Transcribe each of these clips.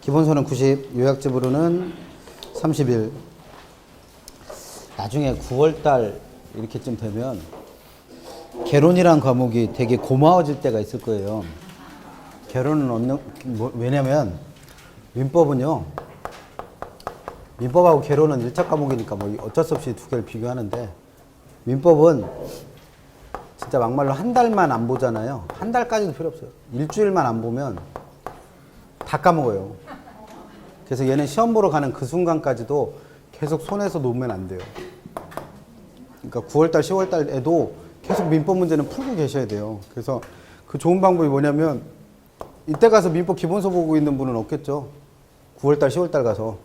기본서는 90, 요약집으로는 31. 나중에 9월달 이렇게쯤 되면 개론이란 과목이 되게 고마워질 때가 있을 거예요. 개론은 왜냐면 민법은요, 민법하고 개론은 1차 과목이니까 뭐 어쩔 수 없이 두 개를 비교하는데, 민법은 진짜 막말로 한 달만 안 보잖아요. 한 달까지도 필요 없어요. 일주일만 안 보면 다 까먹어요. 그래서 얘는 시험 보러 가는 그 순간까지도 계속 손에서 놓으면 안 돼요. 그러니까 9월달, 10월달에도 계속 민법 문제는 풀고 계셔야 돼요. 그래서 그 좋은 방법이 뭐냐면, 이때 가서 민법 기본서 보고 있는 분은 없겠죠. 9월달, 10월달 가서.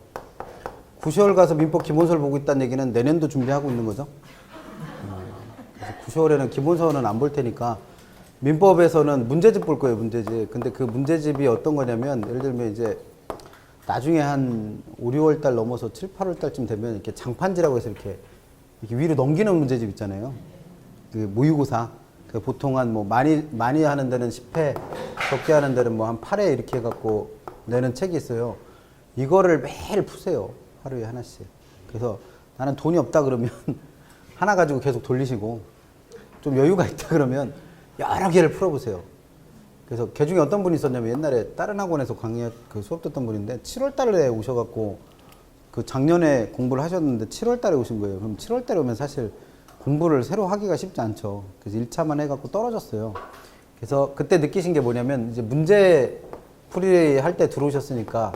9, 10월 가서 민법 기본서를 보고 있다는 얘기는 내년도 준비하고 있는 거죠. 그래서 9, 10월에는 기본서는 안 볼 테니까 민법에서는 문제집 볼 거예요, 문제집. 근데 그 문제집이 어떤 거냐면, 예를 들면 이제 나중에 한 5, 6월달 넘어서 7, 8월달쯤 되면 이렇게 장판지라고 해서 이렇게 위로 넘기는 문제집 있잖아요. 그 모의고사. 그 보통 한 뭐 많이 하는 데는 10회, 적게 하는 데는 뭐 한 8회 이렇게 해갖고 내는 책이 있어요. 이거를 매일 푸세요. 하루에 하나씩. 그래서 나는 돈이 없다 그러면 하나 가지고 계속 돌리시고, 좀 여유가 있다 그러면 여러 개를 풀어보세요. 그래서 걔 중에 어떤 분이 있었냐면, 옛날에 다른 학원에서 그 수업 듣던 분인데 7월 달에 오셔갖고 그 작년에 공부를 하셨는데 7월 달에 오신 거예요. 그럼 7월 달에 오면 사실 공부를 새로 하기가 쉽지 않죠. 그래서 1차만 해갖고 떨어졌어요. 그래서 그때 느끼신 게 뭐냐면, 이제 문제 풀이 할 때 들어오셨으니까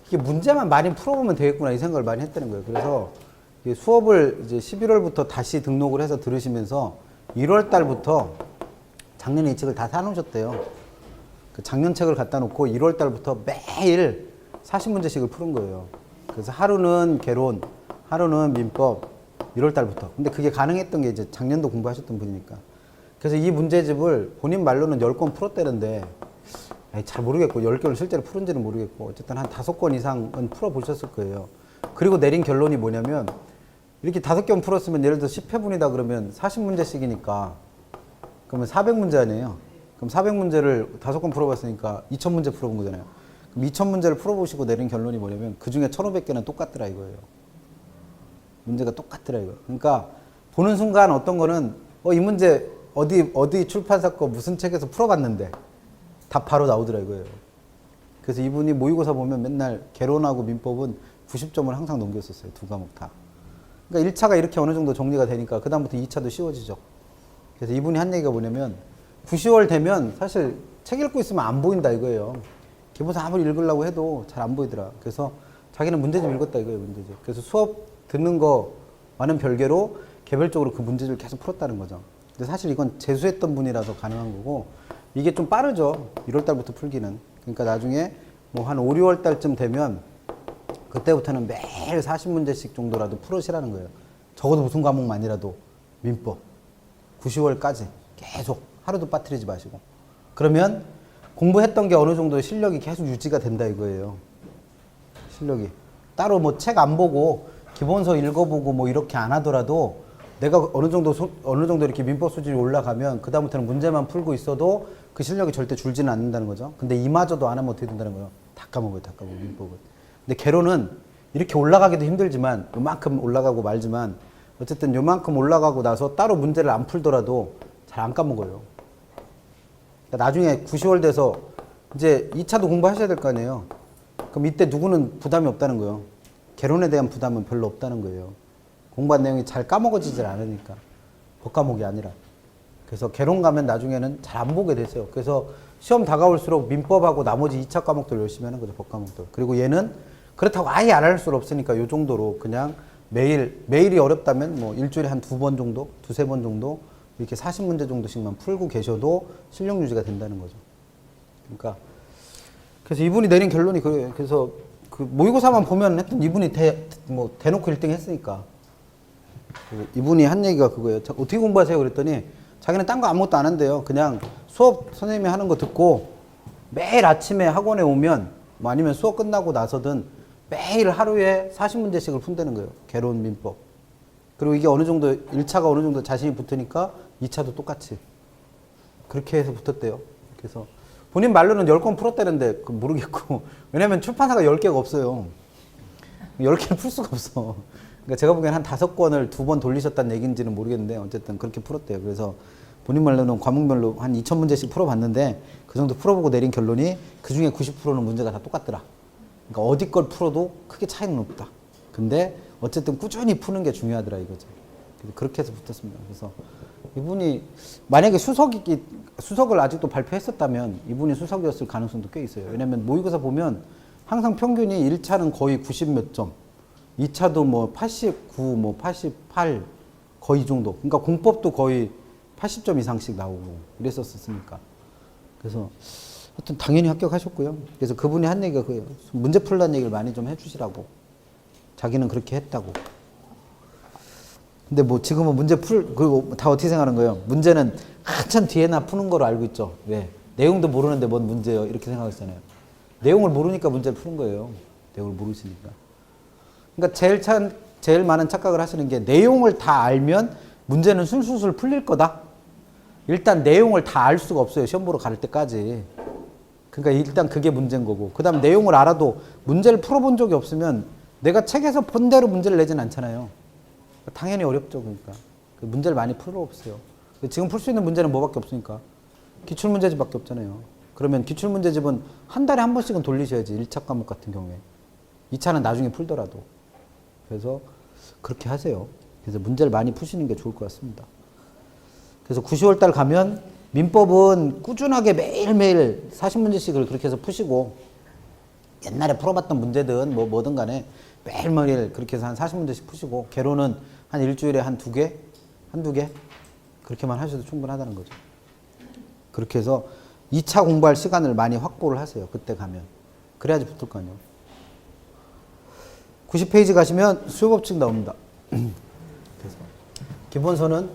이게 문제만 많이 풀어보면 되겠구나 이 생각을 많이 했다는 거예요. 그래서 수업을 이제 11월부터 다시 등록을 해서 들으시면서 1월 달부터 작년에 이 책을 다 사놓으셨대요. 그 작년 책을 갖다 놓고 1월 달부터 매일 40문제씩을 푸는 거예요. 그래서 하루는 개론, 하루는 민법, 1월 달부터. 근데 그게 가능했던 게 이제 작년도 공부하셨던 분이니까. 그래서 이 문제집을 본인 말로는 10권 풀었다는데, 잘 모르겠고, 10개를 실제로 푸른지는 모르겠고, 어쨌든 한 5권 이상은 풀어보셨을 거예요. 그리고 내린 결론이 뭐냐면, 이렇게 5권 풀었으면 예를 들어 10회분이다 그러면 40문제씩이니까, 그러면 400문제 아니에요? 그럼 400문제를 5권 풀어봤으니까 2000문제 풀어본 거잖아요. 그럼 2000문제를 풀어보시고 내린 결론이 뭐냐면, 그 중에 1500개는 똑같더라 이거예요. 문제가 똑같더라 이거. 그러니까 보는 순간 어떤 거는 이 문제 어디 출판사 거 무슨 책에서 풀어봤는데 답 바로 나오더라 이거예요. 그래서 이분이 모의고사 보면 맨날 개론하고 민법은 90점을 항상 넘겼었어요. 두 과목 다. 그러니까 1차가 이렇게 어느 정도 정리가 되니까 그 다음부터 2차도 쉬워지죠. 그래서 이분이 한 얘기가 뭐냐면, 9, 10월 되면 사실 책 읽고 있으면 안 보인다 이거예요. 기본서 아무리 읽으려고 해도 잘 안 보이더라. 그래서 자기는 문제집 읽었다 이거예요, 문제집. 그래서 수업 듣는 거와는 별개로 개별적으로 그 문제집을 계속 풀었다는 거죠. 근데 사실 이건 재수했던 분이라서 가능한 거고, 이게 좀 빠르죠. 1월 달부터 풀기는. 그러니까 나중에 뭐 한 5, 6월 달쯤 되면 그때부터는 매일 40문제씩 정도라도 풀으시라는 거예요. 적어도 무슨 과목만이라도 민법. 9, 10월까지 계속 하루도 빠뜨리지 마시고. 그러면 공부했던 게 어느 정도 실력이 계속 유지가 된다 이거예요. 실력이. 따로 뭐 책 안 보고 기본서 읽어보고 뭐 이렇게 안 하더라도 내가 어느 정도 이렇게 민법 수준이 올라가면 그다음부터는 문제만 풀고 있어도 그 실력이 절대 줄지는 않는다는 거죠. 근데 이마저도 안 하면 어떻게 된다는 거예요? 다 까먹어요, 다 까먹어요, 민법은. 근데 개론은 이렇게 올라가기도 힘들지만, 요만큼 올라가고 말지만, 어쨌든 요만큼 올라가고 나서 따로 문제를 안 풀더라도 잘 안 까먹어요. 그러니까 나중에 9, 10월 돼서 이제 2차도 공부하셔야 될 거 아니에요. 그럼 이때 누구는 부담이 없다는 거예요. 개론에 대한 부담은 별로 없다는 거예요. 공부한 내용이 잘 까먹어지질 않으니까. 법과목이 아니라. 그래서 개론 가면 나중에는 잘 안 보게 되세요. 그래서 시험 다가올수록 민법하고 나머지 2차 과목들 열심히 하는 거죠, 법과목들. 그리고 얘는 그렇다고 아예 안 할 수 없으니까 요 정도로 그냥 매일이 어렵다면 뭐 일주일에 한 2번 정도, 2-3번 정도 이렇게 40문제 정도씩만 풀고 계셔도 실력 유지가 된다는 거죠. 그러니까 그래서 이분이 내린 결론이 그래요. 그래서 그 모의고사만 보면 했던 이분이 대놓고 1등 했으니까. 이분이 한 얘기가 그거예요. 어떻게 공부하세요? 그랬더니 자기는 딴 거 아무것도 안 한대요. 그냥 수업 선생님이 하는 거 듣고 매일 아침에 학원에 오면, 뭐 아니면 수업 끝나고 나서든 매일 하루에 40문제씩을 푼다는 거예요. 개론, 민법. 그리고 이게 어느 정도 1차가 어느 정도 자신이 붙으니까 2차도 똑같이 그렇게 해서 붙었대요. 그래서 본인 말로는 10건 풀었다는데 모르겠고 왜냐면 출판사가 10개가 없어요. 10개를 풀 수가 없어. 그러니까 제가 보기엔 한 5건을 2번 돌리셨다는 얘기인지는 모르겠는데 어쨌든 그렇게 풀었대요. 그래서 본인 말로는 과목별로 한 2,000문제씩 풀어봤는데 그 정도 풀어보고 내린 결론이 그 중에 90%는 문제가 다 똑같더라. 그러니까 어디 걸 풀어도 크게 차이는 없다. 근데 어쨌든 꾸준히 푸는 게 중요하더라 이거죠. 그렇게 해서 붙었습니다. 그래서 이분이 만약에 수석을 아직도 발표했었다면 이분이 수석이었을 가능성도 꽤 있어요. 왜냐면 모의고사 보면 항상 평균이 1차는 거의 90 몇 점, 2차도 뭐 89, 뭐 88 거의 이 정도. 그러니까 공법도 거의 80점 이상씩 나오고 이랬었으니까. 그래서 하여튼 당연히 합격하셨고요. 그래서 그분이 한 얘기가 그예요. 문제 풀라는 얘기를 많이 좀 해주시라고. 자기는 그렇게 했다고. 근데 뭐 지금은 문제 그리고 다 어떻게 생각하는 거예요? 문제는 한참 뒤에나 푸는 거로 알고 있죠. 왜? 내용도 모르는데 뭔 문제예요? 이렇게 생각하시잖아요. 내용을 모르니까 문제를 푸는 거예요. 내용을 모르시니까. 그러니까 제일 많은 착각을 하시는 게 내용을 다 알면 문제는 술술술 풀릴 거다. 일단 내용을 다 알 수가 없어요. 시험 보러 갈 때까지. 그러니까 일단 그게 문제인 거고. 그 다음 내용을 알아도 문제를 풀어본 적이 없으면 내가 책에서 본 대로 문제를 내진 않잖아요. 당연히 어렵죠. 그러니까 그 문제를 많이 풀어 없어요. 지금 풀 수 있는 문제는 뭐밖에 없으니까 기출문제집밖에 없잖아요. 그러면 기출문제집은 한 달에 한 번씩은 돌리셔야지. 1차 과목 같은 경우에 2차는 나중에 풀더라도. 그래서 그렇게 하세요. 그래서 문제를 많이 푸시는 게 좋을 것 같습니다. 그래서 9, 10월 달 가면 민법은 꾸준하게 매일매일 40문제씩을 그렇게 해서 푸시고 옛날에 풀어봤던 문제든 뭐든 간에 매일매일 그렇게 해서 한 40문제씩 푸시고 개로는 한 일주일에 한두 개? 한두 개? 그렇게만 하셔도 충분하다는 거죠. 그렇게 해서 2차 공부할 시간을 많이 확보를 하세요. 그때 가면. 그래야지 붙을 거 아니에요. 90페이지 가시면 수요법칙 나옵니다. 그래서 기본서는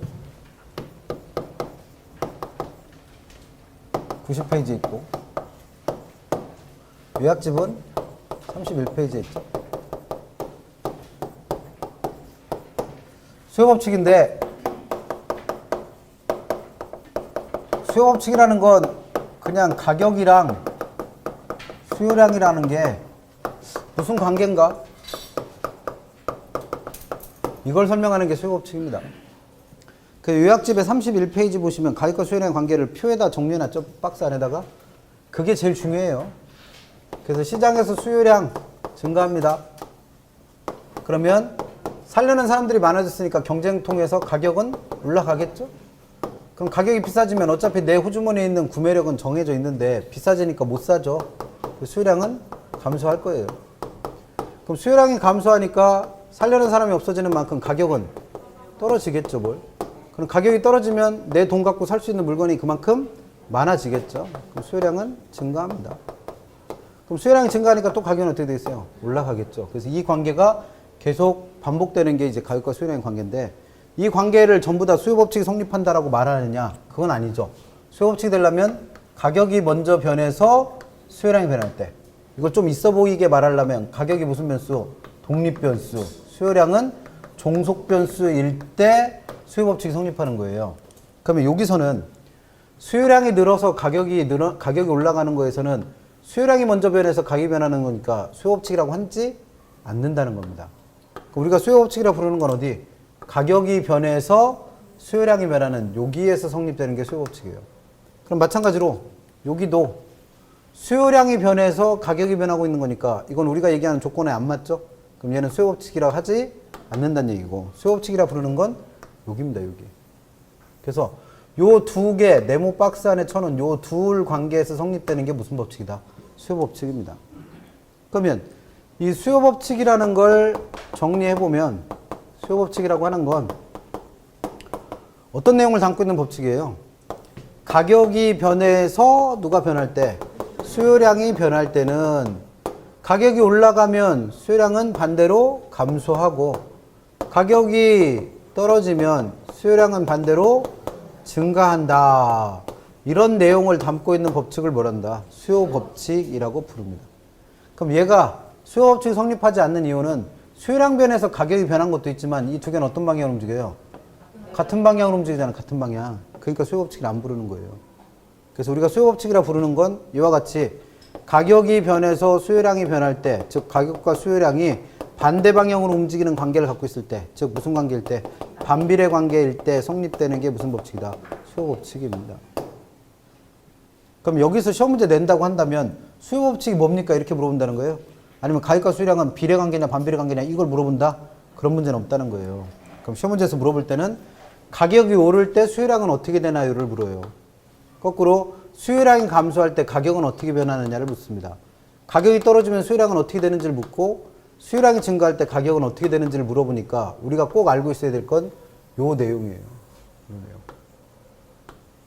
90페이지 있고 요약집은 31페이지에 있죠. 수요법칙인데 수요법칙이라는 건 그냥 가격이랑 수요량이라는 게 무슨 관계인가? 이걸 설명하는 게 수요법칙입니다. 그 요약집의 31페이지 보시면 가격과 수요량의 관계를 표에다 정리해놨죠. 박스 안에다가. 그게 제일 중요해요. 그래서 시장에서 수요량 증가합니다. 그러면 살려는 사람들이 많아졌으니까 경쟁 통해서 가격은 올라가겠죠? 그럼 가격이 비싸지면 어차피 내 호주머니에 있는 구매력은 정해져 있는데 비싸지니까 못 사죠. 수요량은 감소할 거예요. 그럼 수요량이 감소하니까 살려는 사람이 없어지는 만큼 가격은 떨어지겠죠, 뭘. 그럼 가격이 떨어지면 내 돈 갖고 살 수 있는 물건이 그만큼 많아지겠죠. 그럼 수요량은 증가합니다. 그럼 수요량이 증가하니까 또 가격은 어떻게 되겠어요? 올라가겠죠. 그래서 이 관계가 계속 반복되는 게 이제 가격과 수요량의 관계인데 이 관계를 전부 다 수요법칙이 성립한다라고 말하느냐? 그건 아니죠. 수요법칙이 되려면 가격이 먼저 변해서 수요량이 변할 때. 이거 좀 있어 보이게 말하려면 가격이 무슨 변수? 독립변수. 수요량은 종속변수일 때 수요법칙이 성립하는 거예요. 그러면 여기서는 수요량이 늘어서 가격이 올라가는 거에서는 수요량이 먼저 변해서 가격이 변하는 거니까 수요법칙이라고 하지 않는다는 겁니다. 우리가 수요법칙이라고 부르는 건 어디? 가격이 변해서 수요량이 변하는 여기에서 성립되는 게 수요법칙이에요. 그럼 마찬가지로 여기도 수요량이 변해서 가격이 변하고 있는 거니까 이건 우리가 얘기하는 조건에 안 맞죠? 그럼 얘는 수요법칙이라고 하지 않는다는 얘기고 수요법칙이라 부르는 건 여기입니다. 여기. 그래서 요 두 개 네모 박스 안에 쳐놓은 요 둘 관계에서 성립되는 게 무슨 법칙이다? 수요법칙입니다. 그러면 이 수요법칙이라는 걸 정리해보면 수요법칙이라고 하는 건 어떤 내용을 담고 있는 법칙이에요? 가격이 변해서 누가 변할 때? 수요량이 변할 때는 가격이 올라가면 수요량은 반대로 감소하고 가격이 떨어지면 수요량은 반대로 증가한다. 이런 내용을 담고 있는 법칙을 뭐란다? 수요법칙이라고 부릅니다. 그럼 얘가 수요법칙이 성립하지 않는 이유는 수요량 변해서 가격이 변한 것도 있지만 이 두 개는 어떤 방향으로 움직여요? 같은 방향으로 움직이잖아. 같은 방향. 그러니까 수요법칙을 안 부르는 거예요. 그래서 우리가 수요 법칙이라 부르는 건 이와 같이 가격이 변해서 수요량이 변할 때, 즉 가격과 수요량이 반대 방향으로 움직이는 관계를 갖고 있을 때, 즉 무슨 관계일 때? 반비례 관계일 때 성립되는 게 무슨 법칙이다? 수요 법칙입니다. 그럼 여기서 시험 문제 낸다고 한다면 수요 법칙이 뭡니까? 이렇게 물어본다는 거예요? 아니면 가격과 수요량은 비례 관계냐 반비례 관계냐 이걸 물어본다? 그런 문제는 없다는 거예요. 그럼 시험 문제에서 물어볼 때는 가격이 오를 때 수요량은 어떻게 되나요를 물어요. 거꾸로 수요량이 감소할 때 가격은 어떻게 변하느냐를 묻습니다. 가격이 떨어지면 수요량은 어떻게 되는지를 묻고 수요량이 증가할 때 가격은 어떻게 되는지를 물어보니까 우리가 꼭 알고 있어야 될 건 요 내용이에요.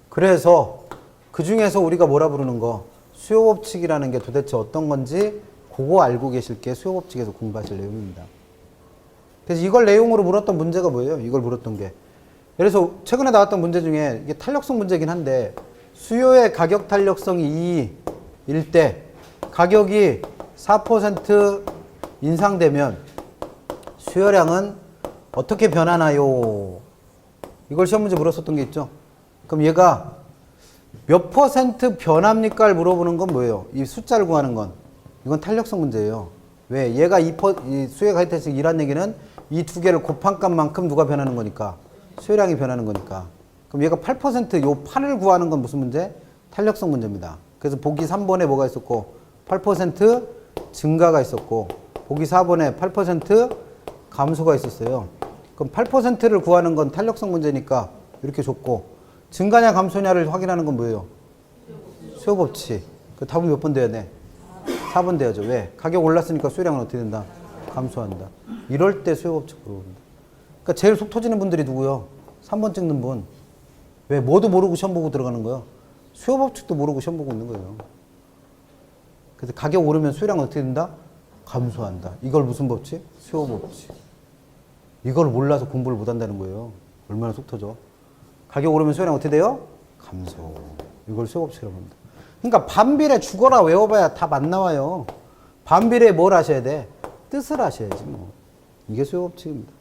그래서 그 중에서 우리가 뭐라 부르는 거 수요법칙이라는 게 도대체 어떤 건지 그거 알고 계실 게 수요법칙에서 공부하실 내용입니다. 그래서 이걸 내용으로 물었던 문제가 뭐예요? 이걸 물었던 게. 예를 들어서 최근에 나왔던 문제 중에 이게 탄력성 문제긴 한데 수요의 가격 탄력성이 2일 때 가격이 4% 인상되면 수요량은 어떻게 변하나요? 이걸 시험 문제 물었었던 게 있죠. 그럼 얘가 몇 퍼센트 변합니까를 물어보는 건 뭐예요? 이 숫자를 구하는 건. 이건 탄력성 문제예요. 왜? 얘가 이 수요의 가격 탄력성 2란 얘기는 이 두 개를 곱한 값만큼 누가 변하는 거니까? 수요량이 변하는 거니까. 그럼 얘가 8%, 요 8을 구하는 건 무슨 문제? 탄력성 문제입니다. 그래서 보기 3번에 뭐가 있었고 8% 증가가 있었고 보기 4번에 8% 감소가 있었어요. 그럼 8%를 구하는 건 탄력성 문제니까 이렇게 줬고 증가냐 감소냐를 확인하는 건 뭐예요? 수요 법칙. 그 답은 몇 번 돼야 돼? 4번 돼야죠. 왜? 가격 올랐으니까 수요량은 어떻게 된다? 감소한다. 이럴 때 수요 법칙 물어본다. 그러니까 제일 속 터지는 분들이 누구요? 3번 찍는 분. 왜? 뭐도 모르고 시험 보고 들어가는 거예요? 수요 법칙도 모르고 시험 보고 있는 거예요. 그래서 가격 오르면 수요량은 어떻게 된다? 감소한다. 이걸 무슨 법칙? 수요 법칙. 이걸 몰라서 공부를 못 한다는 거예요. 얼마나 속 터져. 가격 오르면 수요량 어떻게 돼요? 감소. 이걸 수요 법칙이라고 합니다. 그러니까 반비례 죽어라 외워봐야 답 안 나와요. 반비례 뭘 하셔야 돼? 뜻을 하셔야지 뭐. 이게 수요 법칙입니다.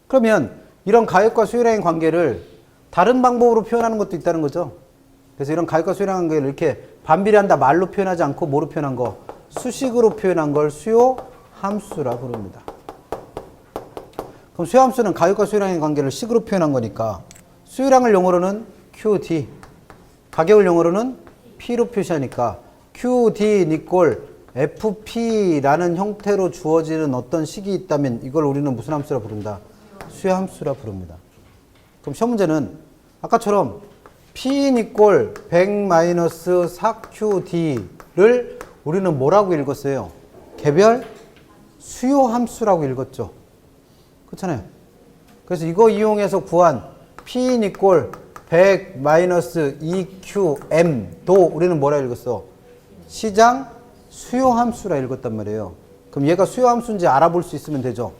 그러면 이런 가격과 수요량의 관계를 다른 방법으로 표현하는 것도 있다는 거죠. 그래서 이런 가격과 수요량 관계를 이렇게 반비례한다 말로 표현하지 않고 뭐로 표현한 거? 수식으로 표현한 걸 수요 함수라 부릅니다. 그럼 수요 함수는 가격과 수요량의 관계를 식으로 표현한 거니까 수요량을 영어로는 QD, 가격을 영어로는 P로 표시하니까 QD 이꼴 FP라는 형태로 주어지는 어떤 식이 있다면 이걸 우리는 무슨 함수라 부른다? 수요 함수라 부릅니다. 그럼 시험 문제는 아까처럼 P 이꼴 100-4QD를 우리는 뭐라고 읽었어요? 개별 수요 함수라고 읽었죠. 그렇잖아요. 그래서 이거 이용해서 구한 P 이꼴 100-2QM도 우리는 뭐라 읽었어? 시장 수요 함수라 읽었단 말이에요. 그럼 얘가 수요 함수인지 알아볼 수 있으면 되죠.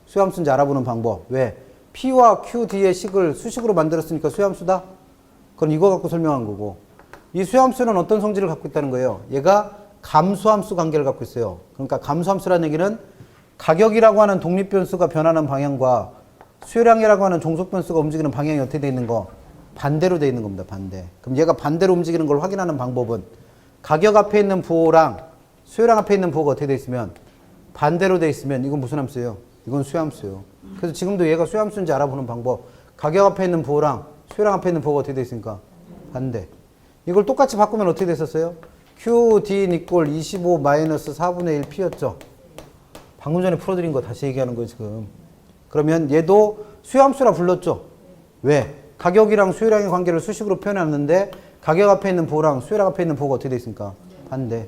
수요 함수인지 알아보는 방법. 왜? P와 QD의 식을 수식으로 만들었으니까 수요 함수다? 그럼 이거 갖고 설명한 거고. 이 수요 함수는 어떤 성질을 갖고 있다는 거예요? 얘가 감소함수 관계를 갖고 있어요. 그러니까 감소함수라는 얘기는 가격이라고 하는 독립변수가 변하는 방향과 수요량이라고 하는 종속변수가 움직이는 방향이 어떻게 되어 있는 거? 반대로 되어 있는 겁니다. 반대. 그럼 얘가 반대로 움직이는 걸 확인하는 방법은 가격 앞에 있는 부호랑 수요량 앞에 있는 부호가 어떻게 되어 있으면 반대로 되어 있으면 이건 무슨 함수예요? 이건 수요함수예요. 그래서 지금도 얘가 수요함수인지 알아보는 방법. 가격 앞에 있는 부호랑 수요량 앞에 있는 부호가 어떻게 되어 있습니까? 반대. 이걸 똑같이 바꾸면 어떻게 됐었어요? QD 이꼴 25-4분의 1 P였죠. 방금 전에 풀어드린 거 다시 얘기하는 거예요, 지금. 그러면 얘도 수요함수라 불렀죠. 왜? 가격이랑 수요량의 관계를 수식으로 표현했는데 가격 앞에 있는 부호랑 수요량 앞에 있는 부호가 어떻게 되어 있습니까? 반대.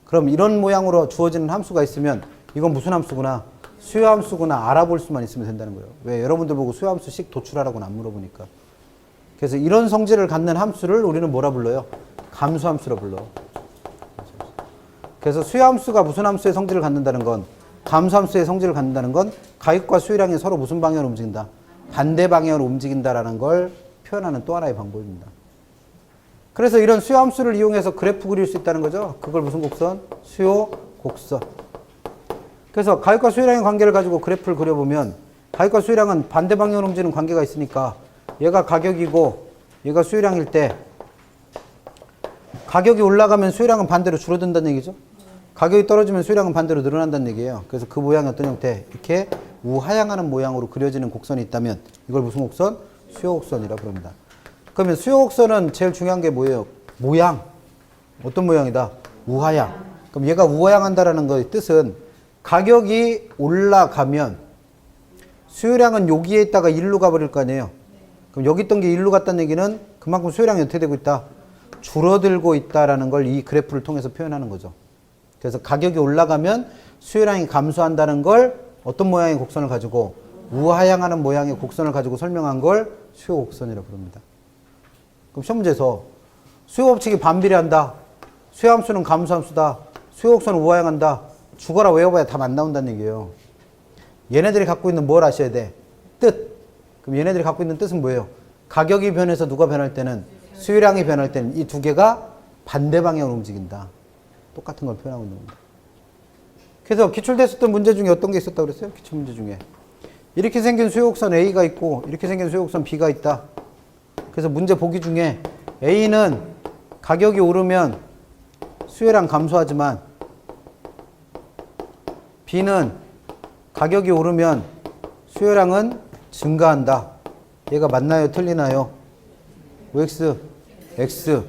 그럼 이런 모양으로 주어지는 함수가 있으면 이건 무슨 함수구나? 수요함수구나 알아볼 수만 있으면 된다는 거예요. 왜? 여러분들 보고 수요함수식 도출하라고는 안 물어보니까. 그래서 이런 성질을 갖는 함수를 우리는 뭐라 불러요? 감소함수라 불러. 그래서 수요함수가 무슨 함수의 성질을 갖는다는 건 감소함수의 성질을 갖는다는 건 가격과 수요량이 서로 무슨 방향으로 움직인다? 반대 방향으로 움직인다라는 걸 표현하는 또 하나의 방법입니다. 그래서 이런 수요함수를 이용해서 그래프 그릴 수 있다는 거죠. 그걸 무슨 곡선? 수요 곡선. 그래서 가격과 수요량의 관계를 가지고 그래프를 그려보면 가격과 수요량은 반대 방향으로 움직이는 관계가 있으니까 얘가 가격이고 얘가 수요량일 때 가격이 올라가면 수요량은 반대로 줄어든다는 얘기죠. 가격이 떨어지면 수요량은 반대로 늘어난다는 얘기예요. 그래서 그 모양이 어떤 형태? 이렇게 우하향하는 모양으로 그려지는 곡선이 있다면 이걸 무슨 곡선? 수요 곡선이라 부릅니다. 그러면 수요 곡선은 제일 중요한 게 뭐예요? 모양. 어떤 모양이다? 우하향. 그럼 얘가 우하향한다라는 거의 뜻은 가격이 올라가면 수요량은 여기에 있다가 일로 가버릴 거 아니에요. 그럼 여기 있던 게 일로 갔다는 얘기는 그만큼 수요량이 어떻게 되고 있다? 줄어들고 있다라는 걸 이 그래프를 통해서 표현하는 거죠. 그래서 가격이 올라가면 수요량이 감소한다는 걸 어떤 모양의 곡선을 가지고 우하향하는 모양의 곡선을 가지고 설명한 걸 수요 곡선이라고 부릅니다. 그럼 시험 문제에서 수요 법칙이 반비례한다. 수요 함수는 감소 함수다. 수요 곡선은 우하향한다. 죽어라 외워봐야 답 안 나온다는 얘기예요. 얘네들이 갖고 있는 뭘 아셔야 돼? 뜻. 그럼 얘네들이 갖고 있는 뜻은 뭐예요? 가격이 변해서 누가 변할 때는 수요량이 변할 때는 이 두 개가 반대 방향으로 움직인다. 똑같은 걸 표현하고 있는 겁니다. 그래서 기출됐었던 문제 중에 어떤 게 있었다고 그랬어요? 기출 문제 중에. 이렇게 생긴 수요곡선 A가 있고 이렇게 생긴 수요곡선 B가 있다. 그래서 문제 보기 중에 A는 가격이 오르면 수요량 감소하지만 B는 가격이 오르면 수요량은 증가한다. 얘가 맞나요? 틀리나요? OX, X.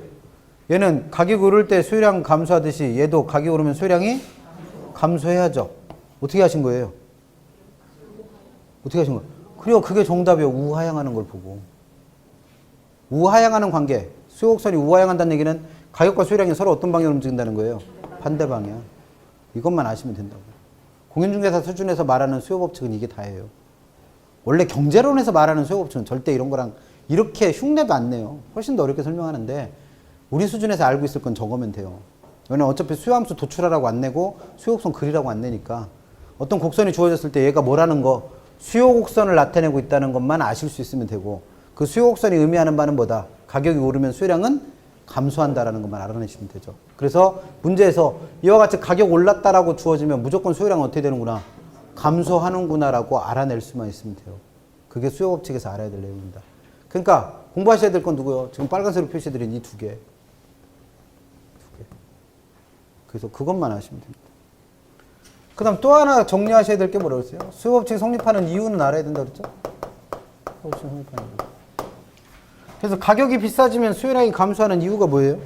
얘는 가격이 오를 때 수요량 감소하듯이 얘도 가격이 오르면 수요량이 감소해야죠. 어떻게 하신 거예요? 어떻게 하신 거예요? 그리고 그게 정답이에요. 우하향하는 걸 보고. 우하향하는 관계. 수요곡선이 우하향한다는 얘기는 가격과 수요량이 서로 어떤 방향으로 움직인다는 거예요? 반대 방향. 이것만 아시면 된다고. 공인중개사 수준에서 말하는 수요법칙은 이게 다예요. 원래 경제론에서 말하는 수요법칙은 절대 이런 거랑 이렇게 흉내도 안 내요. 훨씬 더 어렵게 설명하는데 우리 수준에서 알고 있을 건 저거면 돼요. 왜냐면 어차피 수요함수 도출하라고 안 내고 수요곡선 그리라고 안 내니까 어떤 곡선이 주어졌을 때 얘가 뭐라는 거 수요곡선을 나타내고 있다는 것만 아실 수 있으면 되고 그 수요곡선이 의미하는 바는 뭐다? 가격이 오르면 수요량은 감소한다라는 것만 알아내시면 되죠. 그래서 문제에서 이와 같이 가격 올랐다라고 주어지면 무조건 수요량은 어떻게 되는구나? 감소하는구나라고 알아낼 수만 있으면 돼요. 그게 수요법칙에서 알아야 될 내용입니다. 그러니까 공부하셔야 될 건 누구요? 지금 빨간색으로 표시해드린 이 두 개. 그래서 그것만 아시면 됩니다. 그 다음 또 하나 정리하셔야 될 게 뭐라고 했어요? 수요법칙 성립하는 이유는 알아야 된다고 그랬죠? 수요법칙 성립하는 이유. 그래서 가격이 비싸지면 수요량이 감소하는 이유가 뭐예요?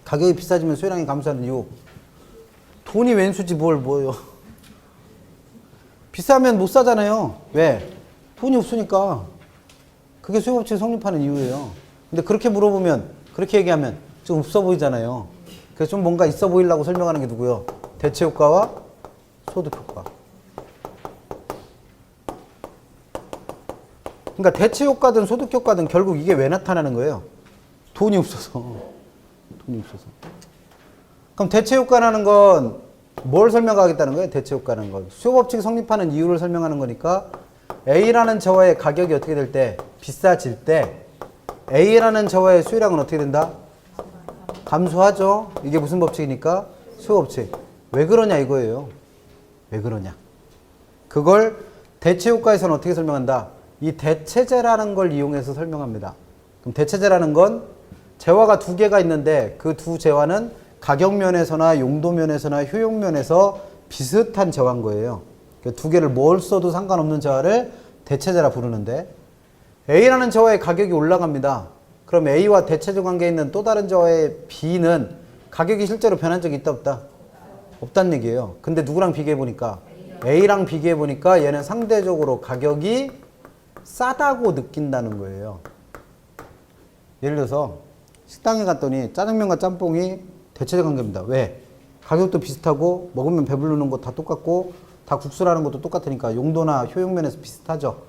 가격이 비싸지면 수요량이 감소하는 이유. 돈이 왼수지 뭐예요? 비싸면 못 사잖아요. 왜? 돈이 없으니까. 그게 수요법칙 성립하는 이유예요. 근데 그렇게 물어보면, 그렇게 얘기하면 좀 없어 보이잖아요. 그래서 좀 뭔가 있어 보이려고 설명하는 게 누구요? 대체효과와 소득효과. 그러니까 대체효과든 소득효과든 결국 이게 왜 나타나는 거예요? 돈이 없어서. 돈이 없어서. 그럼 대체효과라는 건 뭘 설명하겠다는 거예요? 대체효과라는 건. 수요법칙이 성립하는 이유를 설명하는 거니까 A라는 저하의 가격이 어떻게 될 때? 비싸질 때 A라는 저하의 수요량은 어떻게 된다? 감소하죠. 이게 무슨 법칙이니까? 수요법칙. 왜 그러냐 이거예요. 왜 그러냐. 그걸 대체효과에서는 어떻게 설명한다? 이 대체제라는 걸 이용해서 설명합니다. 그럼 대체제라는 건 재화가 두 개가 있는데 그 두 재화는 가격면에서나 용도면에서나 효용면에서 비슷한 재화인 거예요. 두 개를 뭘 써도 상관없는 재화를 대체제라 부르는데 A라는 재화의 가격이 올라갑니다. 그럼 A와 대체적 관계에 있는 또 다른 재화의 B는 가격이 실제로 변한 적이 있다 없다? 없다는 얘기예요. 근데 누구랑 비교해보니까 A랑 비교해보니까 얘는 상대적으로 가격이 싸다고 느낀다는 거예요. 예를 들어서 식당에 갔더니 짜장면과 짬뽕이 대체적 관계입니다. 왜? 가격도 비슷하고 먹으면 배부르는 거 다 똑같고 다 국수라는 것도 똑같으니까 용도나 효용면에서 비슷하죠.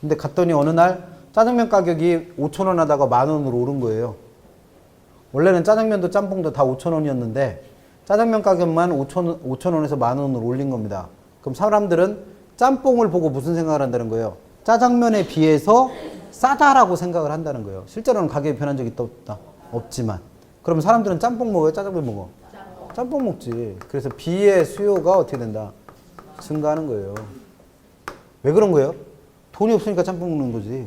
근데 갔더니 어느 날 짜장면 가격이 5,000원 하다가 10,000원으로 오른 거예요. 원래는 짜장면도 짬뽕도 다 5,000원이었는데 짜장면 가격만 5,000원에서 10,000원으로 올린 겁니다. 그럼 사람들은 짬뽕을 보고 무슨 생각을 한다는 거예요? 짜장면에 비해서 싸다라고 생각을 한다는 거예요. 실제로는 가격이 변한 적이 있다 없다? 없지만. 그럼 사람들은 짬뽕 먹어요? 짜장면 먹어? 짬뽕 먹지. 그래서 B의 수요가 어떻게 된다? 증가하는 거예요. 왜 그런 거예요? 돈이 없으니까 짬뽕 먹는 거지.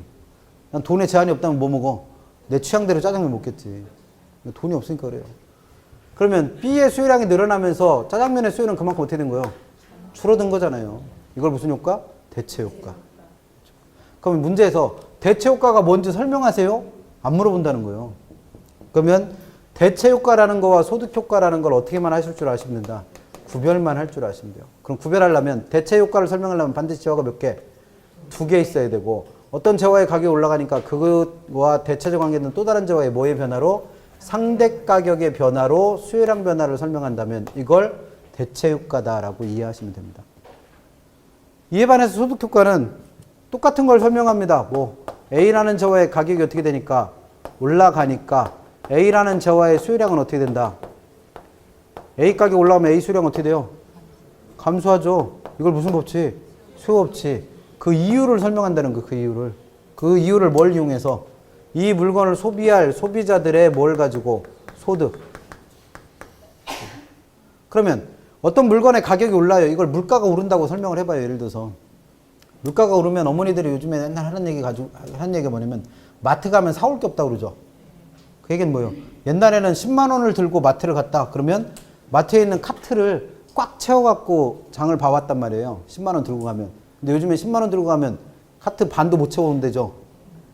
난 돈에 제한이 없다면 뭐 먹어? 내 취향대로 짜장면 먹겠지. 돈이 없으니까 그래요. 그러면 B의 수요량이 늘어나면서 짜장면의 수요는 그만큼 어떻게 된 거예요? 줄어든 거잖아요. 이걸 무슨 효과? 대체 효과. 그러면 문제에서 대체 효과가 뭔지 설명하세요? 안 물어본다는 거예요. 그러면 대체 효과라는 거와 소득 효과라는 걸 어떻게만 하실 줄 아시면 된다. 구별만 할 줄 아시면 돼요. 그럼 구별하려면 대체 효과를 설명하려면 반드시 재화가 몇 개? 2개 있어야 되고 어떤 재화의 가격이 올라가니까 그것과 대체적 관계는 또 다른 재화의 뭐의 변화로? 상대 가격의 변화로 수요량 변화를 설명한다면 이걸 대체 효과다라고 이해하시면 됩니다. 이에 반해서 소득 효과는 똑같은 걸 설명합니다. 뭐 A라는 재화의 가격이 어떻게 되니까 올라가니까 A라는 재화의 수요량은 어떻게 된다? A 가격 올라가면 A 수요량 어떻게 돼요? 감소하죠. 이걸 무슨 법칙? 수요 법칙. 그 이유를 설명한다는 거, 그 이유를. 그 이유를 뭘 이용해서? 이 물건을 소비할 소비자들의 뭘 가지고? 소득. 그러면 어떤 물건의 가격이 올라요. 이걸 물가가 오른다고 설명을 해봐요. 예를 들어서. 물가가 오르면 어머니들이 요즘에 맨날 하는 얘기가 뭐냐면 마트 가면 사올 게 없다고 그러죠. 그 얘기는 뭐예요? 옛날에는 10만 원을 들고 마트를 갔다. 그러면 마트에 있는 카트를 꽉 채워갖고 장을 봐왔단 말이에요. 10만 원 들고 가면. 근데 요즘에 10만 원 들고 가면 카트 반도 못 채워온대죠.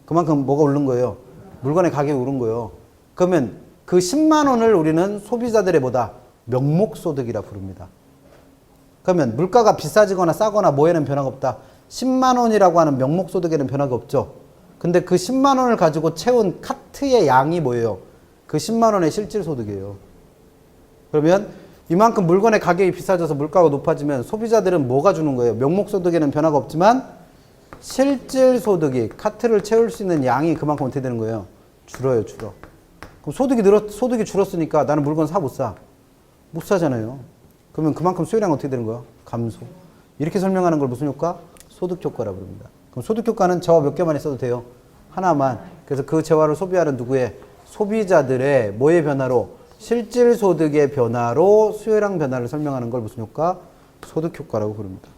그만큼 뭐가 오른 거예요? 물건의 가격이 오른 거예요. 그러면 그 10만 원을 우리는 소비자들의 뭐다? 명목소득이라 부릅니다. 그러면 물가가 비싸지거나 싸거나 뭐에는 변화가 없다. 10만 원이라고 하는 명목소득에는 변화가 없죠. 근데 그 10만 원을 가지고 채운 카트의 양이 뭐예요? 그 10만 원의 실질소득이에요. 그러면 이만큼 물건의 가격이 비싸져서 물가가 높아지면 소비자들은 뭐가 주는 거예요? 명목소득에는 변화가 없지만 실질소득이 카트를 채울 수 있는 양이 그만큼 어떻게 되는 거예요? 줄어요, 줄어. 그럼 소득이 줄었으니까 나는 물건 사, 못 사? 못 사잖아요. 그러면 그만큼 수요량은 어떻게 되는 거예요? 감소. 이렇게 설명하는 걸 무슨 효과? 소득 효과라고 부릅니다. 그럼 소득 효과는 재화 몇 개만 있어도 돼요? 하나만. 그래서 그 재화를 소비하는 누구의? 소비자들의 뭐의 변화로? 실질 소득의 변화로 수요량 변화를 설명하는 걸 무슨 효과? 소득 효과라고 부릅니다.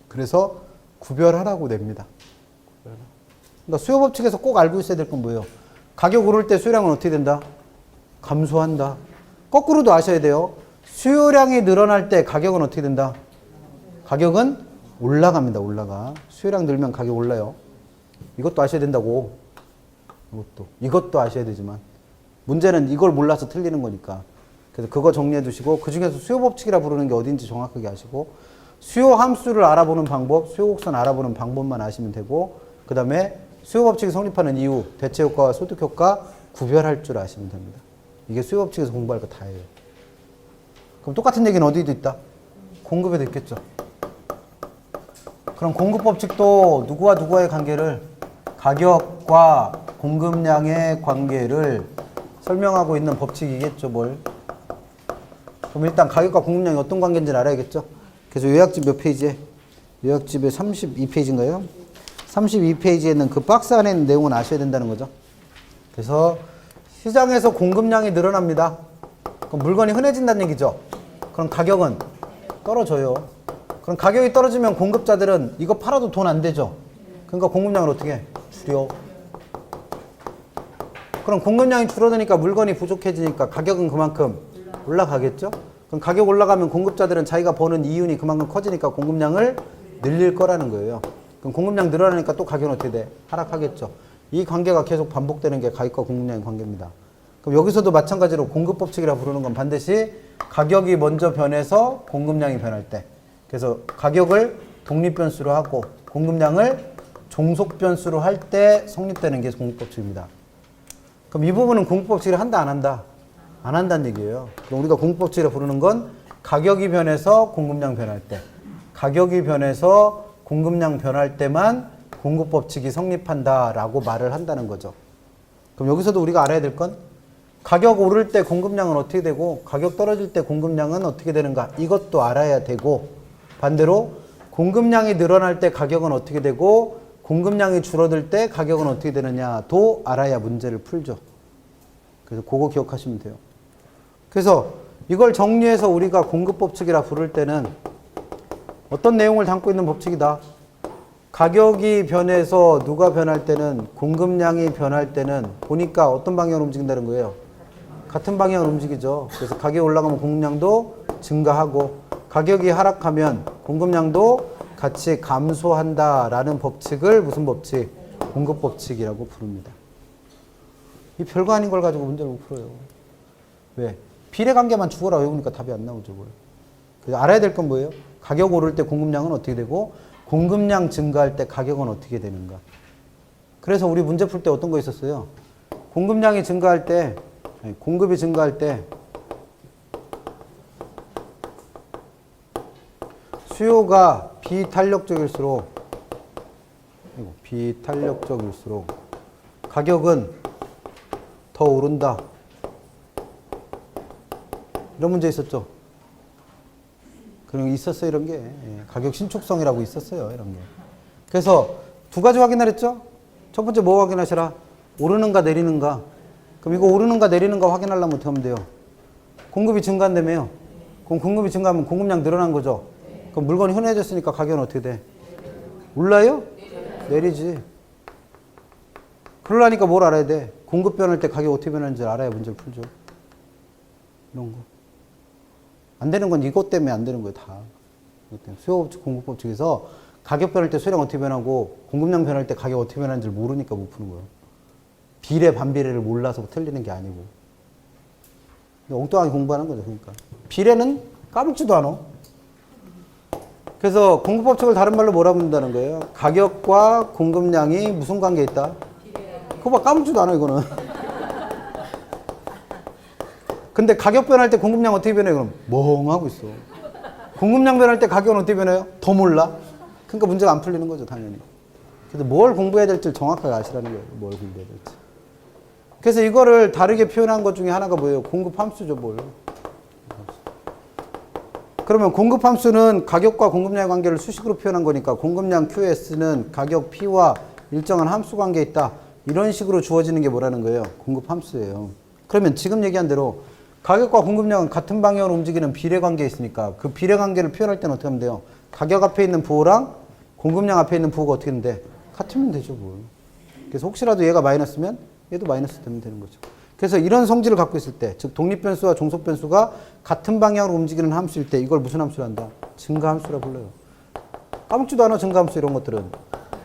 그래서 구별하라고 냅니다. 그러니까 수요 법칙에서 꼭 알고 있어야 될 건 뭐예요? 가격 오를 때 수요량은 어떻게 된다? 감소한다. 거꾸로도 아셔야 돼요. 수요량이 늘어날 때 가격은 어떻게 된다? 가격은 올라갑니다. 올라가. 수요량 늘면 가격 올라요. 이것도 아셔야 된다고. 이것도 아셔야 되지만 문제는 이걸 몰라서 틀리는 거니까. 그래서 그거 정리해 두시고 그중에서 수요 법칙이라 부르는 게 어딘지 정확하게 아시고 수요 함수를 알아보는 방법, 수요 곡선 알아보는 방법만 아시면 되고 그 다음에 수요 법칙이 성립하는 이유, 대체 효과와 소득 효과 구별할 줄 아시면 됩니다. 이게 수요 법칙에서 공부할 거 다예요. 그럼 똑같은 얘기는 어디도 있다? 공급에도 있겠죠. 그럼 공급 법칙도 누구와 누구와의 관계를 가격과 공급량의 관계를 설명하고 있는 법칙이겠죠. 뭘? 그럼 일단 가격과 공급량이 어떤 관계인지를 알아야겠죠. 그래서 요약집 몇 페이지에? 요약집에 32페이지인가요? 32페이지에 있는 그 박스 안에 있는 내용은 아셔야 된다는 거죠. 그래서 시장에서 공급량이 늘어납니다. 그럼 물건이 흔해진다는 얘기죠. 그럼 가격은 떨어져요. 그럼 가격이 떨어지면 공급자들은 이거 팔아도 돈 안 되죠. 그러니까 공급량을 어떻게 해? 줄여. 그럼 공급량이 줄어드니까 물건이 부족해지니까 가격은 그만큼 올라가겠죠. 그럼 가격 올라가면 공급자들은 자기가 버는 이윤이 그만큼 커지니까 공급량을 늘릴 거라는 거예요. 그럼 공급량 늘어나니까 또 가격은 어떻게 돼? 하락하겠죠. 이 관계가 계속 반복되는 게 가격과 공급량의 관계입니다. 그럼 여기서도 마찬가지로 공급 법칙이라 부르는 건 반드시 가격이 먼저 변해서 공급량이 변할 때. 그래서 가격을 독립변수로 하고 공급량을 종속변수로 할 때 성립되는 게 공급 법칙입니다. 그럼 이 부분은 공급 법칙을 한다, 안 한다? 안 한다는 얘기예요. 그럼 우리가 공급 법칙이라 부르는 건 가격이 변해서 공급량 변할 때, 가격이 변해서 공급량 변할 때만 공급 법칙이 성립한다라고 말을 한다는 거죠. 그럼 여기서도 우리가 알아야 될 건 가격 오를 때 공급량은 어떻게 되고 가격 떨어질 때 공급량은 어떻게 되는가 이것도 알아야 되고 반대로 공급량이 늘어날 때 가격은 어떻게 되고 공급량이 줄어들 때 가격은 어떻게 되느냐도 알아야 문제를 풀죠. 그래서 그거 기억하시면 돼요. 그래서 이걸 정리해서 우리가 공급 법칙이라 부를 때는 어떤 내용을 담고 있는 법칙이다? 가격이 변해서 누가 변할 때는 공급량이 변할 때는 보니까 어떤 방향으로 움직인다는 거예요. 같은 방향으로 움직이죠. 그래서 가격이 올라가면 공급량도 증가하고 가격이 하락하면 공급량도 같이 감소한다라는 법칙을 무슨 법칙? 공급 법칙이라고 부릅니다. 이 별거 아닌 걸 가지고 문제를 못 풀어요. 왜? 비례관계만 죽어라 외우니까 답이 안 나오죠. 뭘. 그래서 알아야 될 건 뭐예요? 가격 오를 때 공급량은 어떻게 되고 공급량 증가할 때 가격은 어떻게 되는가. 그래서 우리 문제 풀 때 어떤 거 있었어요? 공급량이 증가할 때, 공급이 증가할 때 수요가 비탄력적일수록 가격은 더 오른다. 이런 문제 있었죠? 그런 게 있었어요, 이런 게. 가격 신축성이라고 있었어요, 이런 게. 그래서 두 가지 확인하랬죠? 첫 번째 뭐 확인하시라? 오르는가 내리는가. 그럼 이거 오르는가 내리는가 확인하려면 어떻게 하면 돼요? 공급이 증가한다며요. 그럼 공급이 증가하면 공급량 늘어난 거죠? 그럼 물건이 흔해졌으니까 가격은 어떻게 돼? 올라요? 내리지. 그러려니까 뭘 알아야 돼? 공급 변할 때 가격 어떻게 변하는지 알아야 문제를 풀죠. 이런 거. 안 되는 건 이것 때문에 안 되는 거예요, 다. 수요법칙, 공급법칙에서 가격 변할 때 수요량 어떻게 변하고 공급량 변할 때 가격 어떻게 변하는지를 모르니까 못 푸는 거예요. 비례, 반비례를 몰라서 틀리는 게 아니고. 엉뚱하게 공부하는 거죠, 그러니까. 비례는 까먹지도 않아. 그래서 공급법칙을 다른 말로 뭐라고 부른다는 거예요? 가격과 공급량이 무슨 관계에 있다? 그거 봐, 까먹지도 않아, 이거는. 근데 가격 변할 때 공급량 어떻게 변해요? 그럼 멍하고 있어. 공급량 변할 때 가격은 어떻게 변해요? 더 몰라. 그러니까 문제가 안 풀리는 거죠, 당연히. 그래서 뭘 공부해야 될지 정확하게 아시라는 거예요. 뭘 공부해야 될지. 그래서 이거를 다르게 표현한 것 중에 하나가 뭐예요? 공급 함수죠, 뭘. 그러면 공급 함수는 가격과 공급량의 관계를 수식으로 표현한 거니까 공급량 QS는 가격 P와 일정한 함수 관계에 있다. 이런 식으로 주어지는 게 뭐라는 거예요? 공급 함수예요. 그러면 지금 얘기한 대로 가격과 공급량은 같은 방향으로 움직이는 비례 관계에 있으니까 그 비례 관계를 표현할 때는 어떻게 하면 돼요? 가격 앞에 있는 부호랑 공급량 앞에 있는 부호가 어떻게 되는데? 같으면 되죠, 뭘. 그래서 혹시라도 얘가 마이너스면 얘도 마이너스 되면 되는 거죠. 그래서 이런 성질을 갖고 있을 때, 즉 독립변수와 종속변수가 같은 방향으로 움직이는 함수일 때 이걸 무슨 함수로 한다? 증가함수라 불러요. 까먹지도 않아, 증가함수 이런 것들은.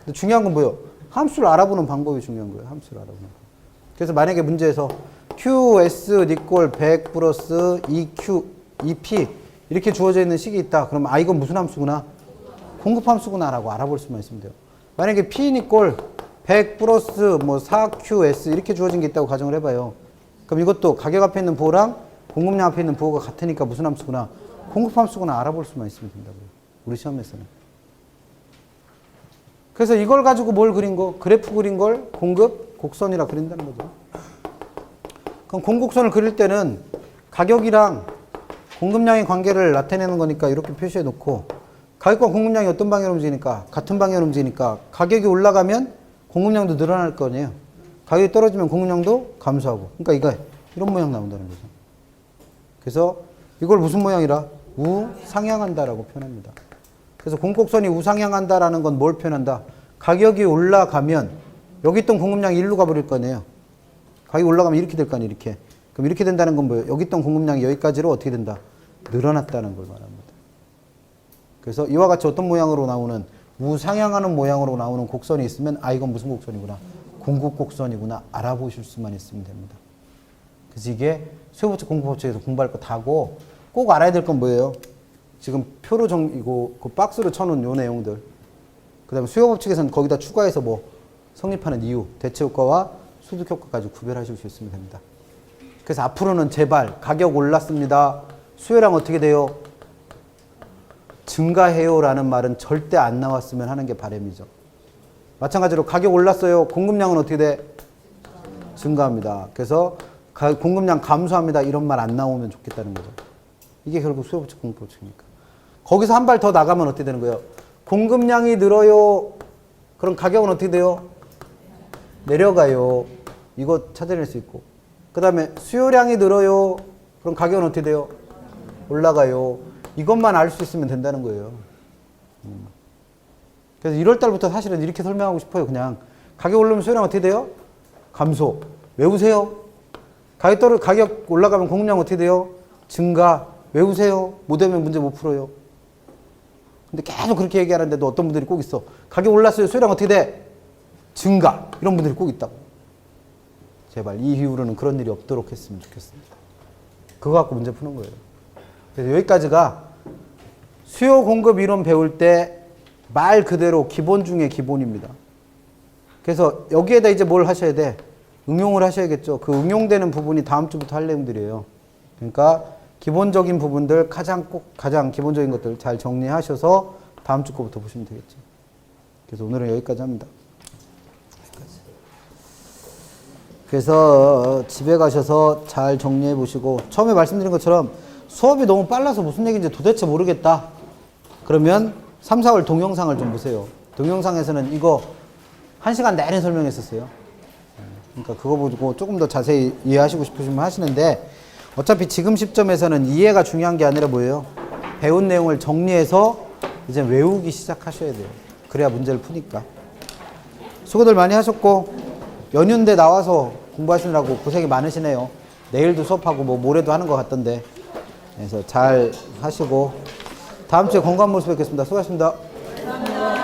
근데 중요한 건 뭐예요? 함수를 알아보는 방법이 중요한 거예요. 함수를 알아보는 방법. 그래서 만약에 문제에서 QS 니꼴 100 플러스 EQ, EP 이렇게 주어져 있는 식이 있다. 그러면 아, 이건 무슨 함수구나? 공급함수구나 라고 알아볼 수만 있으면 돼요. 만약에 P 니꼴 100 플러스 뭐 4QS 이렇게 주어진 게 있다고 가정을 해봐요. 그럼 이것도 가격 앞에 있는 부호랑 공급량 앞에 있는 부호가 같으니까 무슨 함수구나? 공급함수구나 알아볼 수만 있으면 된다고요. 우리 시험에서는. 그래서 이걸 가지고 뭘 그린 거? 그래프 그린 걸 공급 곡선이라 그린다는 거죠. 그럼 공곡선을 그릴 때는 가격이랑 공급량의 관계를 나타내는 거니까 이렇게 표시해 놓고 가격과 공급량이 어떤 방향으로 움직이니까 같은 방향으로 움직이니까 가격이 올라가면 공급량도 늘어날 거 아니에요. 가격이 떨어지면 공급량도 감소하고. 그러니까 이거 이런 모양 나온다는 거죠. 그래서 이걸 무슨 모양이라? 우상향한다라고 표현합니다. 그래서 공곡선이 우상향한다라는 건 뭘 표현한다? 가격이 올라가면 여기 있던 공급량이 일로 가버릴 거 아니에요. 가격이 올라가면 이렇게 될 거 아니에요. 이렇게. 그럼 이렇게 된다는 건 뭐예요? 여기 있던 공급량이 여기까지로 어떻게 된다? 늘어났다는 걸 말합니다. 그래서 이와 같이 어떤 모양으로 나오는 우상향하는 모양으로 나오는 곡선이 있으면 아, 이건 무슨 곡선이구나? 공급 곡선이구나 알아보실 수만 있으면 됩니다. 그래서 이게 수요법칙 공급법칙에서 공부할 거 다고 꼭 알아야 될 건 뭐예요? 지금 표로 이거 그 박스로 쳐놓은 요 내용들. 그 다음에 수요법칙에서는 거기다 추가해서 뭐 성립하는 이유, 대체효과와 소득효과까지 구별하실 수 있으면 됩니다. 그래서 앞으로는 제발 가격 올랐습니다. 수요량 어떻게 돼요? 증가해요 라는 말은 절대 안 나왔으면 하는 게 바람이죠. 마찬가지로 가격 올랐어요. 공급량은 어떻게 돼? 증가합니다. 그래서 공급량 감소합니다. 이런 말 안 나오면 좋겠다는 거죠. 이게 결국 수요법칙 공급법칙이니까. 거기서 한 발 더 나가면 어떻게 되는 거예요? 공급량이 늘어요. 그럼 가격은 어떻게 돼요? 내려가요. 이거 찾아낼 수 있고. 그 다음에 수요량이 늘어요. 그럼 가격은 어떻게 돼요? 올라가요. 이것만 알 수 있으면 된다는 거예요. 그래서 1월 달부터 사실은 이렇게 설명하고 싶어요. 그냥 가격 오르면 수요량 어떻게 돼요? 감소. 외우세요. 가격 올라가면 공급량 어떻게 돼요? 증가. 외우세요. 못 외우면 문제 못 풀어요. 근데 계속 그렇게 얘기하는데도 어떤 분들이 꼭 있어. 가격 올랐어요. 수요량 어떻게 돼? 증가. 이런 분들이 꼭 있다고. 제발 이 이후로는 그런 일이 없도록 했으면 좋겠습니다. 그거 갖고 문제 푸는 거예요. 그래서 여기까지가 수요 공급 이론 배울 때 말 그대로 기본 중에 기본입니다. 그래서 여기에다 이제 뭘 하셔야 돼? 응용을 하셔야겠죠. 그 응용되는 부분이 다음 주부터 할 내용들이에요. 그러니까 기본적인 부분들 가장 기본적인 것들 잘 정리하셔서 다음 주 거부터 보시면 되겠죠. 그래서 오늘은 여기까지 합니다. 그래서 집에 가셔서 잘 정리해 보시고 처음에 말씀드린 것처럼 수업이 너무 빨라서 무슨 얘기인지 도대체 모르겠다. 그러면 3, 4월 동영상을 좀 보세요. 동영상에서는 이거 1시간 내내 설명했었어요. 그러니까 그거 보고 조금 더 자세히 이해하시고 싶으시면 하시는데 어차피 지금 시점에서는 이해가 중요한 게 아니라 뭐예요? 배운 내용을 정리해서 이제 외우기 시작하셔야 돼요. 그래야 문제를 푸니까. 수고들 많이 하셨고 연휴인데 나와서 공부하시느라고 고생이 많으시네요. 내일도 수업하고 뭐 모레도 하는 것 같던데. 그래서 잘 하시고 다음 주에 건강한 모습 뵙겠습니다. 수고하셨습니다. 감사합니다.